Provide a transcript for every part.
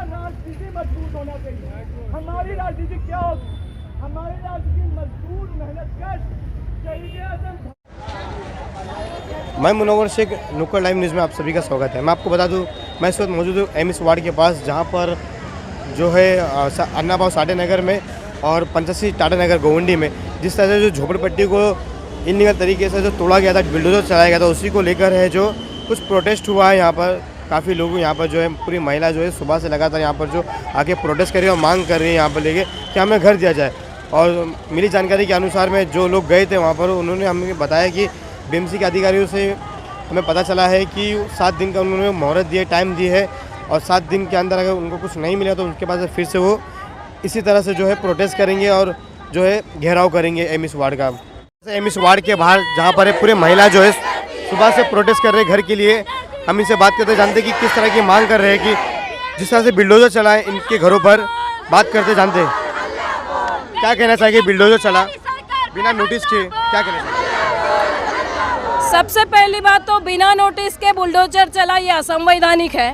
राजनीति मजबूत होना चाहिए। हमारी राजनीति क्या होगी? हमारी राजनीति मजदूर मेहनतकश शहीद-ए-आज़म। मैं मुनव्वर शेख, नुक्कड़ लाइव न्यूज़ में आप सभी का स्वागत है। मैं आपको बता दूं, मैं इस वक्त मौजूद हूँ एमएस वार्ड के पास, जहां पर जो है अन्ना भाऊ साठे नगर में और पंचासी टाटा नगर गोवंडी में जिस तरह से जो झोपड़पट्टी को इलीगल तरीके से जो तोड़ा गया था, बिल्डोजर चलाया गया था, उसी को लेकर है जो कुछ प्रोटेस्ट हुआ है। यहाँ पर काफ़ी लोग यहाँ पर जो है पूरी महिला जो है सुबह से लगातार यहाँ पर जो आके प्रोटेस्ट कर रही है और मांग कर रही है यहाँ पर लेके कि हमें घर दिया जाए। और मिली जानकारी के अनुसार में जो लोग गए थे वहाँ पर, उन्होंने हमें बताया कि बीएमसी के अधिकारियों से हमें पता चला है कि 7 दिन का उन्होंने मोहलत दी है, टाइम दी है, और 7 दिन के अंदर अगर उनको कुछ नहीं मिला तो उनके पास फिर से वो इसी तरह से जो है प्रोटेस्ट करेंगे और जो है घेराव करेंगे एमएस वार्ड का। एमएस वार्ड के बाहर जहाँ पर पूरे महिला जो है सुबह से प्रोटेस्ट कर रहे हैं घर के लिए। हम इनसे बात करते जानते कि किस तरह की मांग कर रहे हैं, कि जिस तरह से बिल्डोजर चला है इनके घरों पर, बात करते जानते क्या कहना चाहिए। बिल्डोजर चला बिना नोटिस के, क्या कहना चाहिए? सबसे पहली बात तो बिना नोटिस के बुलडोजर चला, ये असंवैधानिक है।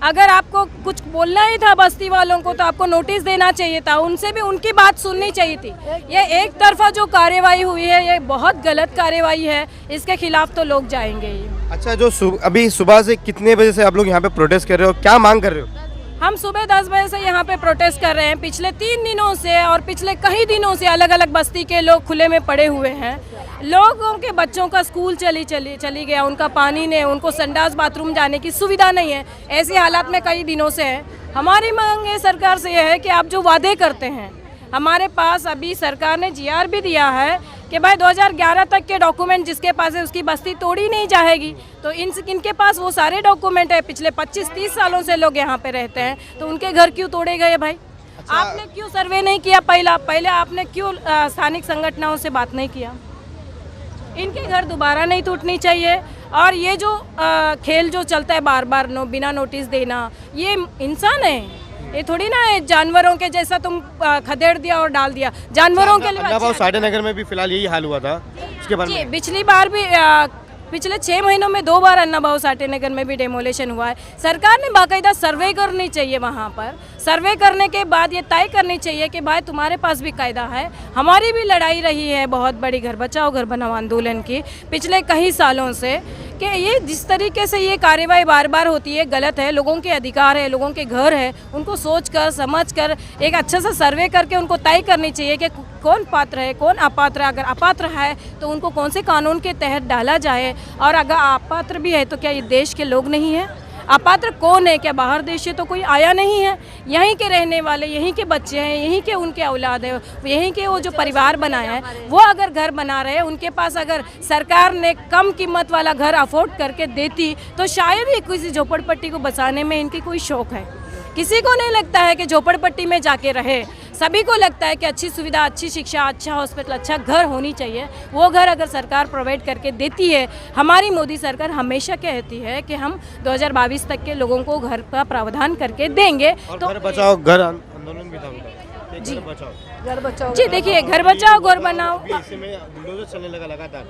अगर आपको कुछ बोलना ही था बस्ती वालों को तो आपको नोटिस देना चाहिए था, उनसे भी उनकी बात सुननी चाहिए थी। ये एक तरफा जो कार्यवाही हुई है ये बहुत गलत कार्यवाही है, इसके खिलाफ तो लोग जाएंगे ही। अच्छा, जो अभी सुबह से कितने बजे से आप लोग यहाँ पे प्रोटेस्ट कर रहे हो, क्या मांग कर रहे हो? हम सुबह 10 बजे से यहाँ पे प्रोटेस्ट कर रहे हैं। पिछले 3 दिनों से और पिछले कई दिनों से अलग अलग बस्ती के लोग खुले में पड़े हुए हैं। लोगों के बच्चों का स्कूल चली गया, उनका पानी नहीं, उनको संडास बाथरूम जाने की सुविधा नहीं है। ऐसी हालात में कई दिनों से है। हमारी मांग है सरकार से यह है कि आप जो वादे करते हैं, हमारे पास अभी सरकार ने जीआर भी दिया है कि भाई 2011 तक के डॉक्यूमेंट जिसके पास है उसकी बस्ती तोड़ी नहीं जाएगी। तो इनके पास वो सारे डॉक्यूमेंट है, पिछले 25-30 सालों से लोग यहाँ पे रहते हैं, तो उनके घर क्यों तोड़े गए भाई? अच्छा, आपने क्यों सर्वे नहीं किया? पहले आपने क्यों स्थानिक संगठनों से बात नहीं किया? इनके घर दोबारा नहीं टूटनी चाहिए। और ये जो खेल जो चलता है बार बार बिना नोटिस देना, ये इंसान है, ये थोड़ी ना है जानवरों के जैसा तुम खदेड़ दिया और डाल दिया। जानवरों के लिए साठे नगर में भी फिलहाल यही हाल हुआ था, उसके बारे में पिछली बार भी पिछले 6 महीनों में 2 बार अन्ना भाऊ साठे नगर में भी डेमोलेशन हुआ है। सरकार ने बाकायदा सर्वे करनी चाहिए, वहाँ पर सर्वे करने के बाद ये तय करनी चाहिए कि भाई तुम्हारे पास भी कायदा है। हमारी भी लड़ाई रही है बहुत बड़ी घर बचाओ घर बनाओ आंदोलन की पिछले कई सालों से, कि ये जिस तरीके से ये कार्यवाही बार बार होती है गलत है। लोगों के अधिकार है, लोगों के घर है, उनको सोच कर समझ कर एक अच्छा सा सर्वे करके उनको तय करनी चाहिए कि कौन पात्र है कौन अपात्र है। अगर अपात्र है तो उनको कौन से कानून के तहत डाला जाए, और अगर अपात्र भी है तो क्या ये देश के लोग नहीं हैं? अपात्र कौन है? क्या बाहर देश से तो कोई आया नहीं है? यहीं के रहने वाले, यहीं के बच्चे हैं, यहीं के उनके औलाद है, यहीं के वो जो परिवार बनाया है वो अगर घर बना रहे हैं, उनके पास अगर सरकार ने कम कीमत वाला घर अफोर्ड करके देती तो शायद ही किसी झोपड़पट्टी को बचाने में इनकी कोई शौक है। किसी को नहीं लगता है कि झोपड़पट्टी में जाके रहे, सभी को लगता है कि अच्छी सुविधा, अच्छी शिक्षा, अच्छा हॉस्पिटल, अच्छा घर होनी चाहिए। वो घर अगर सरकार प्रोवाइड करके देती है, हमारी मोदी सरकार हमेशा कहती है कि हम 2022 तक के लोगों को घर का प्रावधान करके देंगे। तो घर बचाओ घर आंदोलन भी था जी, घर बचाओ जी। देखिए, घर बचाओ घर बनाओ, इसमें बिल्डोजर चलने लगा लगातार।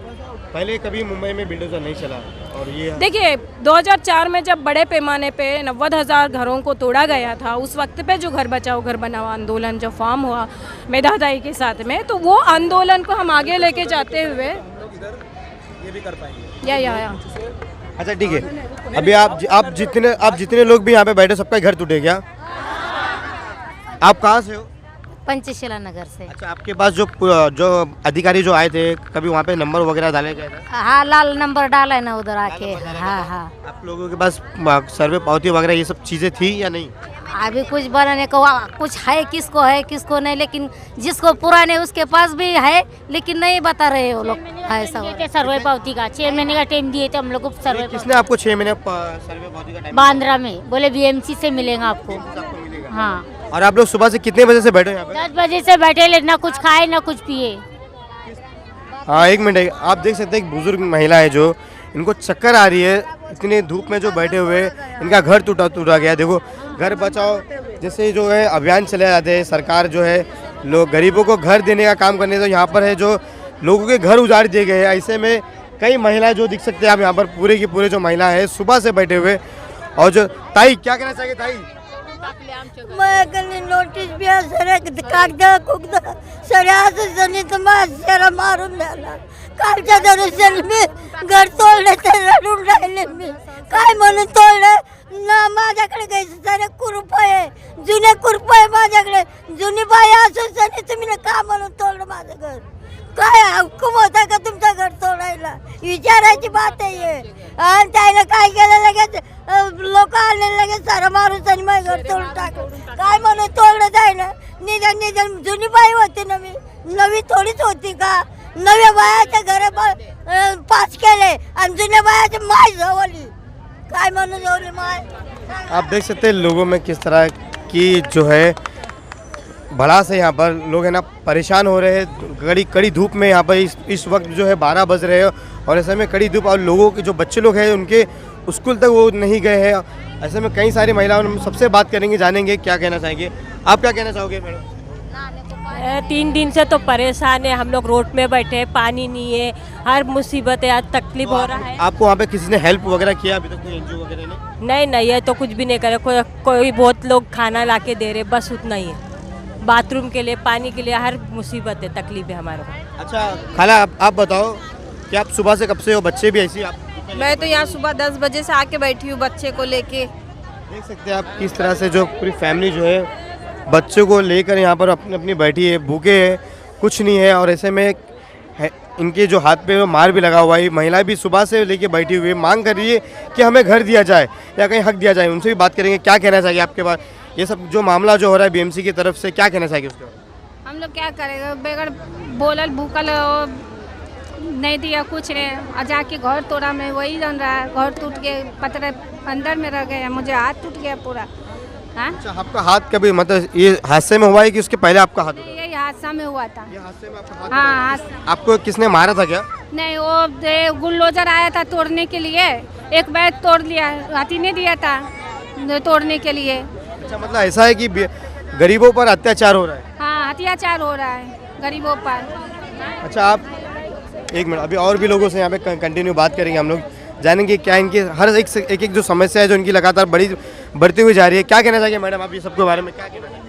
पहले कभी मुंबई में बिल्डोजर नहीं चला। और ये देखिए 2004 में जब बड़े पैमाने पे 90,000 घरों को तोड़ा गया था, उस वक्त पे जो घर बचाओ घर बनाओ आंदोलन जो फॉर्म हुआ मेधाताई के साथ में, तो वो आंदोलन को हम आगे लेके जाते हुए ये भी कर पाएंगे या। अच्छा ठीक है, अभी आप जितने लोग भी यहाँ पे बैठे सबका घर टूटे क्या? आप कहाँ से हो? पंचशीला नगर से। अच्छा, आपके पास जो अधिकारी जो आए थे, कभी वहाँ पे नंबर वगैरह डाले गए थे? हाँ, लाल नंबर डाला है ना उधर आके। हाँ। आप लोगों के पास सर्वे पावती वगैरह ये सब चीज़ें थी या नहीं? अभी कुछ बनाने को कुछ है, किसको नहीं, लेकिन जिसको पुराने उसके पास भी है, लेकिन नहीं बता रहे वो लोग। ऐसा सर्वे पावती का 6 महीने का टाइम दिए थे हम लोग को। सर्वे किसने आपको 6 महीने सर्वे पावती का टाइम? बांद्रा में बोले बीएमसी से मिलेगा आपको। हाँ। और आप लोग सुबह से कितने बजे से बैठे यहाँ पे? 10 बजे से बैठे, ले ना कुछ खाए ना कुछ पिए। हाँ, एक मिनट, आप देख सकते हैं एक बुजुर्ग महिला है जो इनको चक्कर आ रही है, इतनी धूप में जो बैठे हुए, इनका घर टूटा गया। देखो, घर बचाओ जैसे जो है अभियान चले जाते हैं, सरकार जो है लोग गरीबों को घर देने का काम करने, तो यहाँ पर है जो लोगों के घर उजाड़ दिए गए हैं। ऐसे में कई महिलाएं जो दिख सकते हैं आप यहाँ पर, पूरे की पूरे जो महिला है सुबह से बैठे हुए। और जो ताई, क्या कहना चाहिए ताई? मैं कल नोटीस भी सर कागद कुगद सऱ्या जणीत शरा मारून झाला कालच्या दररोज मी घर तोडले तर रडून राहिले मी काय म्हणून तोडलं ना माझ्याकडे काही सारे कुरूप आहे जुने कुरूप आहे माझ्याकडे जुनी बाई असून सनी तुम्ही का म्हणून तोडलं माझं घर काय हुकूम होता का तुमचं घर तोडायला विचारायची बात आहे आणि त्याने काय केलं लगेच लोक आले लगेच सारं मारून आणि माझं घर तोडून टाकलं काय म्हणून तोडलं जायला निधन निधन जुनी बाई होती नवी थोडीच होती का नव्या बायाच्या घर पास केले आणि जुन्या बायाची माय जवळली काय म्हणून जवळली माय आप देख सकते हैं लोगों में किस तरह की जो है भड़ास है। यहाँ पर लोग है ना परेशान हो रहे हैं कड़ी धूप में। यहाँ पर इस वक्त जो है 12 बज रहे हैं और ऐसे में कड़ी धूप और लोगों के जो बच्चे लोग हैं उनके स्कूल तक वो नहीं गए हैं। ऐसे में कई सारी महिलाओं हम सबसे बात करेंगे, जानेंगे क्या कहना चाहेंगे। आप क्या कहना चाहोगे मैडम? 3 दिन से तो परेशान है हम लोग, रोड में बैठे हैं, पानी नहीं है, हर मुसीबत है, आज तकलीफ हो रहा है। आपको वहाँ पे किसी ने हेल्प वगैरह किया अभी तक? कोई एनजीओ वगैरह ने? नहीं ये तो कुछ भी नहीं करे, कोई बहुत लोग खाना ला के दे रहे, बस उतना ही है। बाथरूम के लिए, पानी के लिए, हर मुसीबत है, तकलीफ है हमारे को। अच्छा खाला आप बताओ कि आप सुबह से कब से हो? बच्चे भी ऐसी आप? मैं तो यहाँ सुबह 10 बजे से आके बैठी हूँ बच्चे को लेके। देख सकते हैं आप किस तरह से जो पूरी फैमिली जो है बच्चों को लेकर यहाँ पर अपनी अपनी बैठी है, भूखे है, कुछ नहीं है। और ऐसे में इनके जो हाथ पे मार भी लगा हुआ है। महिला भी सुबह से लेके बैठी हुई है, मांग कर रही है कि हमें घर दिया जाए या कहीं हक दिया जाए। उनसे भी बात करेंगे, क्या कहना चाहिए आपके पास ये सब जो मामला जो हो रहा है बीएमसी की तरफ से, क्या कहना चाहिए उसके बारे? हम लोग क्या करेंगे, बगैर बोलल भूकल नहीं दिया कुछ नहीं, जाके घर तोड़ा में वही जान रहा है, घर टूट के पत्थर अंदर में रह गए, मुझे हाथ टूट गया पूरा। हाँ? अच्छा, आपका हाथ कभी मतलब ये हादसे में हुआ है कि उसके पहले आपका हाथ? यही हादसा में हुआ था। ये हादसे में आपका हाथ? हाँ। आपको किसने मारा था क्या? नहीं, वो बुलडोजर आया था तोड़ने के लिए, एक बैग तोड़ लिया, हाथी ने दिया था तोड़ने के लिए। अच्छा, मतलब ऐसा है कि गरीबों पर अत्याचार हो रहा है? हाँ, अत्याचार हो रहा है गरीबों पर। अच्छा आप एक मिनट, अभी और भी लोगों से यहाँ पे कंटिन्यू बात करेंगे हम लोग, जानेंगे क्या इनकी हर एक जो समस्या है जो इनकी लगातार बढ़ती हुई जा रही है। क्या कहना चाहिए मैडम आप ये सबके बारे में? क्या कहना चाहिए?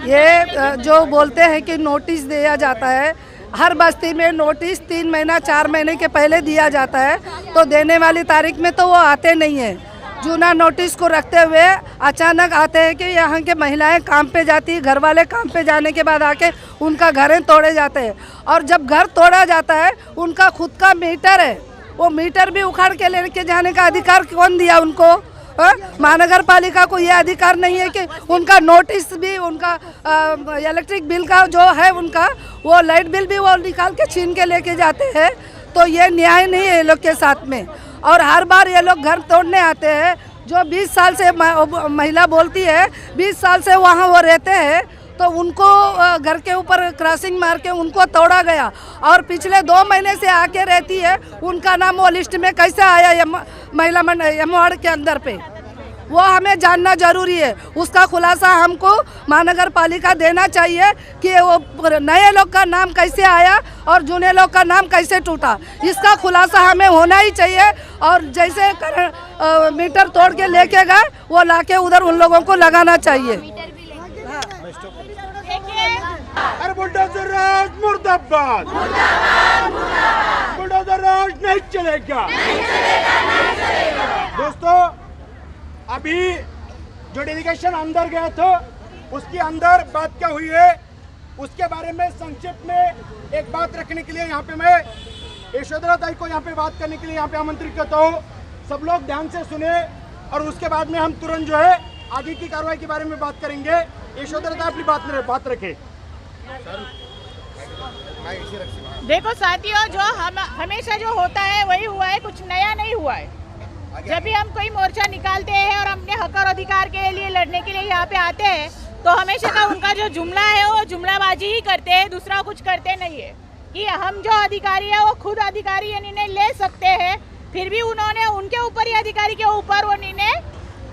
ये जो बोलते हैं कि नोटिस दिया जाता है, हर बस्ती में नोटिस 3 महीना 4 महीने के पहले दिया जाता है, तो देने वाली तारीख में तो वो आते नहीं है। जूना नोटिस को रखते हुए अचानक आते हैं कि यहाँ के महिलाएं काम पे जाती है, घर वाले काम पे जाने के बाद आके उनका घरें तोड़े जाते हैं। और जब घर तोड़ा जाता है, उनका खुद का मीटर है, वो मीटर भी उखाड़ के लेके जाने का अधिकार कौन दिया उनको? महानगर पालिका को ये अधिकार नहीं है कि उनका नोटिस भी, उनका इलेक्ट्रिक बिल का जो है उनका, वो लाइट बिल भी वो निकाल के छीन के लेके जाते हैं। तो ये न्याय नहीं है ये लोग के साथ में। और हर बार ये लोग घर तोड़ने आते हैं। जो 20 साल से महिला बोलती है, 20 साल से वहाँ वो रहते हैं, तो उनको घर के ऊपर क्रॉसिंग मार के उनको तोड़ा गया। और पिछले 2 महीने से आके रहती है, उनका नाम वो लिस्ट में कैसे आया महिला एम वार्ड के अंदर पे, वो हमें जानना जरूरी है। उसका खुलासा हमको महानगर पालिका देना चाहिए कि वो नए लोग का नाम कैसे आया और जूने लोग का नाम कैसे टूटा, इसका खुलासा हमें होना ही चाहिए। और जैसे मीटर तोड़ के लेके गए, वो लाके उधर उन लोगों को लगाना चाहिए। अरे बुलडोजर राज मुर्दाबाद, बुलडोजर राज नहीं चलेगा। दोस्तों अभी जो डेलीगेशन अंदर गए थे उसके अंदर बात क्या हुई है उसके बारे में संक्षिप्त में एक बात रखने के लिए यहाँ पे मैं यशोधरा ताई को यहाँ पे बात करने के लिए यहाँ पे आमंत्रित करता हूँ। सब लोग ध्यान से सुने और उसके बाद में हम तुरंत जो है आगे की कार्रवाई के बारे में बात करेंगे। यशोधरा ताई अपनी बात रखे। देखो साथियों, जो हम हमेशा जो होता है वही हुआ है, कुछ नया नहीं हुआ है। जब भी हम कोई मोर्चा निकालते हैं और अपने हक और अधिकार के लिए लड़ने के लिए यहाँ पे आते हैं, तो हमेशा का उनका जो जुमला है वो जुमलाबाजी ही करते हैं, दूसरा कुछ करते नहीं है। कि हम जो अधिकारी है वो खुद अधिकारी ये निर्णय ले सकते हैं, फिर भी उन्होंने उनके ऊपर ही अधिकारी के ऊपर वो निर्णय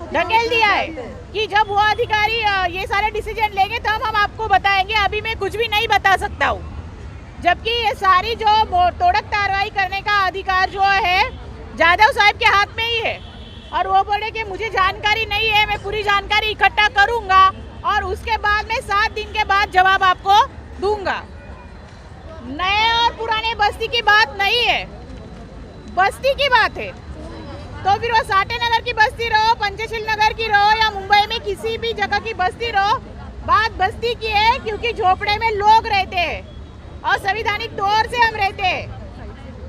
ढकेल दिया है कि जब वो अधिकारी ये सारे डिसीजन लेंगे तब हम आपको बताएंगे। अभी मैं कुछ भी नहीं बता सकता हूँ, जबकि ये सारी जो तोड़क कार्रवाई करने का अधिकार जो है जाधव साहब के हाथ में ही है। और वो वो बोले कि मुझे जानकारी नहीं है, मैं पूरी जानकारी इकट्ठा करूंगा और उसके बाद में 7 दिन के बाद जवाब आपको दूंगा। नए और पुराने बस्ती की बात नहीं है, बस्ती की बात है। तो फिर वो साठे नगर की बस्ती रहो, पंचशील नगर की रहो या मुंबई में किसी भी जगह की बस्ती रहो, बात बस्ती की है क्योंकि झोपड़े में लोग रहते हैं और संवैधानिक तौर से हम रहते हैं।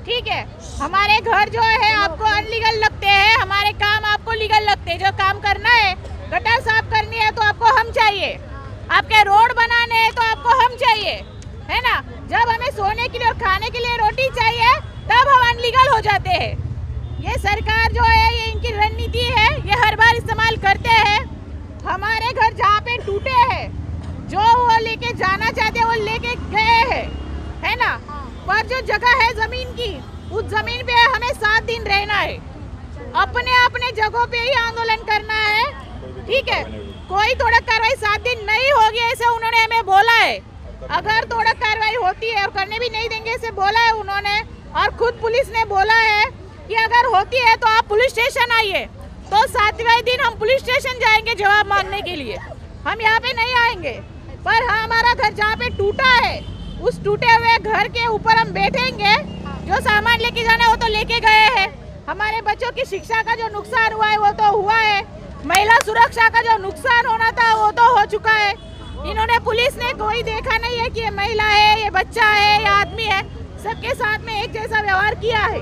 ठीक है, हमारे घर जो है आपको अनलीगल लगते हैं, हमारे काम आपको लीगल लगते हैं। जो काम करना है, गटर साफ करनी है तो आपको हम चाहिए, आपके रोड बनाने हैं तो आपको हम चाहिए, है ना। जब हमें सोने के लिए और खाने के लिए रोटी चाहिए तब हम अनलीगल हो जाते हैं। ये सरकार जो है, ये इनकी रणनीति है, ये हर बार इस्तेमाल करते हैं। हमारे घर जहाँ पे टूटे हैं, जो वो लेके जाना चाहते हैं वो लेके गए हैं, है ना। पर जो जगह है जमीन की, उस जमीन पे हमें 7 दिन रहना है, अपने अपने जगहों पे ही आंदोलन करना है। ठीक है, कोई तोड़क कार्रवाई 7 दिन नहीं होगी ऐसे उन्होंने हमें बोला है। अगर तोड़क कार्रवाई होती है और करने भी नहीं देंगे ऐसे बोला है उन्होंने, और खुद पुलिस ने बोला है कि अगर होती है तो आप पुलिस स्टेशन आइए। तो 7वें दिन हम पुलिस स्टेशन जाएंगे जवाब मांगने के लिए, हम यहाँ पे नहीं आएंगे। पर हमारा घर जहाँ पे टूटा है, उस टूटे हुए घर के ऊपर हम बैठेंगे। जो सामान लेके जाना है वो तो लेके गए हैं, हमारे बच्चों की शिक्षा का जो नुकसान हुआ है वो तो हुआ है, महिला सुरक्षा का जो नुकसान होना था वो तो हो चुका है। इन्होंने, पुलिस ने कोई देखा नहीं है कि ये महिला है, ये बच्चा है, ये आदमी है, सबके साथ में एक जैसा व्यवहार किया है।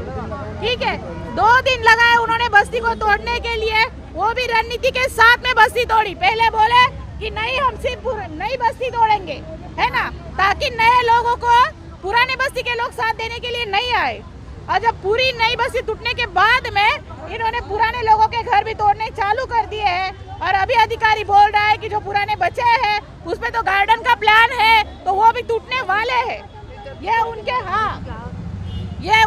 ठीक है, 2 दिन लगाए उन्होंने बस्ती को तोड़ने के लिए, वो भी रणनीति के साथ में बस्ती तोड़ी। पहले बोले कि नहीं, हम सिर्फ नई बस्ती तोड़ेंगे, है ना, ताकि नए लोगों को पुराने बस्ती के लोग साथ देने के लिए नहीं आए। और जब पूरी नई बस्ती टूटने के बाद में इन्होंने पुराने लोगों के घर भी तोड़ने चालू कर दिए हैं। और अभी अधिकारी बोल रहा है कि जो पुराने बचे हैं उस पे तो गार्डन का प्लान है, तो वो भी टूटने वाले हैं। ये उनके, हाँ, ये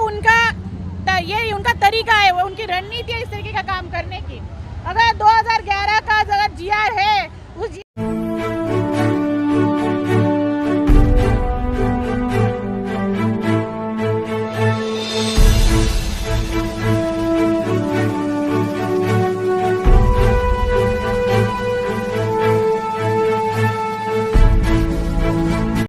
उनका तरीका है, वो उनकी रणनीति है इस तरीके का काम करने की। अगर 2011 का अगर GR